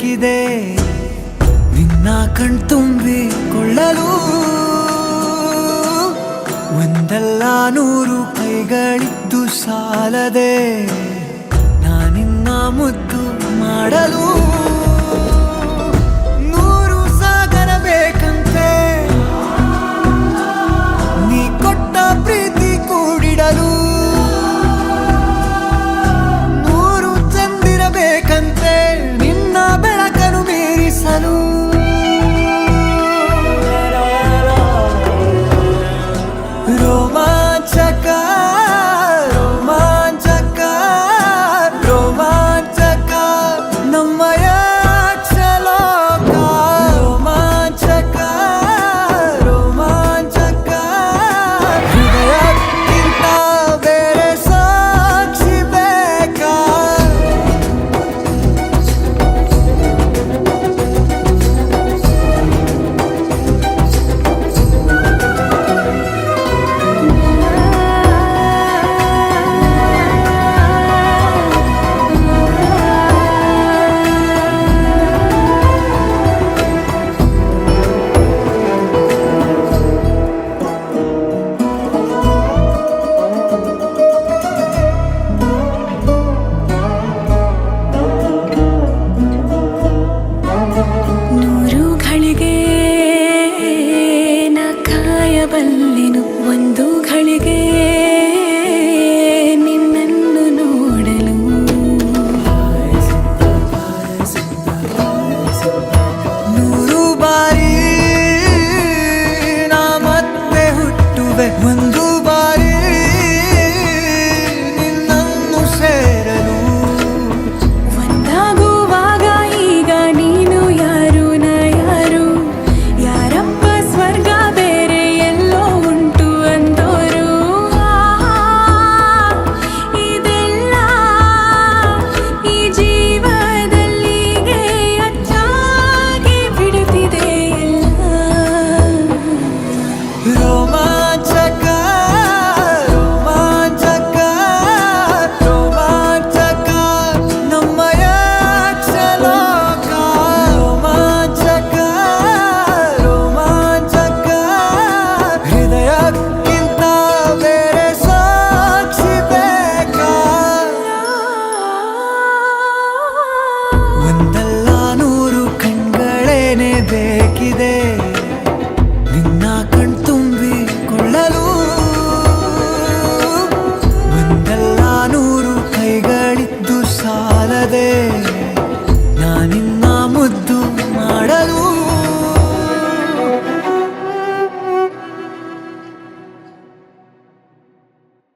ಬೇಕಿದೆ ನಿನ್ನ ಕಣ್ತುಂಬಿಕೊಳ್ಳಲು ಒಂದಲ್ಲ ನೂರು ಕೈಗಳಿದ್ದು ಸಾಲದೆ ನಾನಿನ್ನ ಮುದ್ದು ಮಾಡಲು ನೂರು ಸಾಗರ ಬೇಕಂತೆ ನೀ ಕೊಟ್ಟ ಪ್ರೀತಿ ಕೂಡಿಡಲು ನೂರು ಚಂದಿರಬೇಕಂತೆ ನಿನ್ನ ಬೆಳಕನ್ನು ಮೀರಿಸಲು ರೋಮಾಂಚಕ ರೋಮಾಂಚಕ ರೋಮಾಂಚಕ ನಮ್ಮಯ ಕ್ಷಲೋಕ ರೋಮಾಂಚಕ ರೋಮಾಂಚಕ ಹೃದಯಕ್ಕಿಂತ ಬೇರೆ ಸಾಕ್ಷಿ ಬೇಕಾ ನೂರು ಘಳಿಗೆ ನ ಕಾಯಬಲ್ಲೆನು ಒಂದು ಘಳಿಗೆ ನಿನ್ನನ್ನು ನೋಡಲು ನೂರು ಬಾರಿ ನಾ ಮತ್ತೆ ಹುಟ್ಟುವೆ ಒಂದು ಬಾರಿ ನಿನ್ನನ್ನು ಸೇರಲು ಒಂದಾಗುವಾಗ ಈಗ ನೀನು ಯಾರು ನ ಯಾರು ಯಾರಪ್ಪ ಸ್ವರ್ಗ ಬೇರೆ ಎಲ್ಲೋ ಉಂಟು ಅಂದೋರು ಇದೆಲ್ಲ ಈ ಜೀವದಲ್ಲಿಗೆ ಅಚ್ಚಾಗಿ ಬಿಡುತ್ತಿದೆ ಎಲ್ಲ ರೋಮಾಂಚಕ ರೋಮಾಂಚಕ ರೋಮಾಂಚಕ ನಮ್ಮಯ ಕ್ಷಲೋಕ ರೋಮಾಂಚಕ ರೋಮಾಂಚಕ ಹೃದಯಕ್ಕಿಂತ ಬೇರೆ ಸಾಕ್ಷಿ ಬೇಕಾ ಒಂದಲ್ಲ ನೂರು ಕಣ್ಗಳೇನೆ ಬೇಕಿದೆ ನಿನ್ನ ಕಣ್ತುಂಬಿಕೊಳ್ಳಲು ಒಂದಲ್ಲ ನೂರು ಕೈಗಳಿದ್ದು ಸಾಲದೆ ನಾನಿನ್ನ ಮುದ್ದು ಮಾಡಲು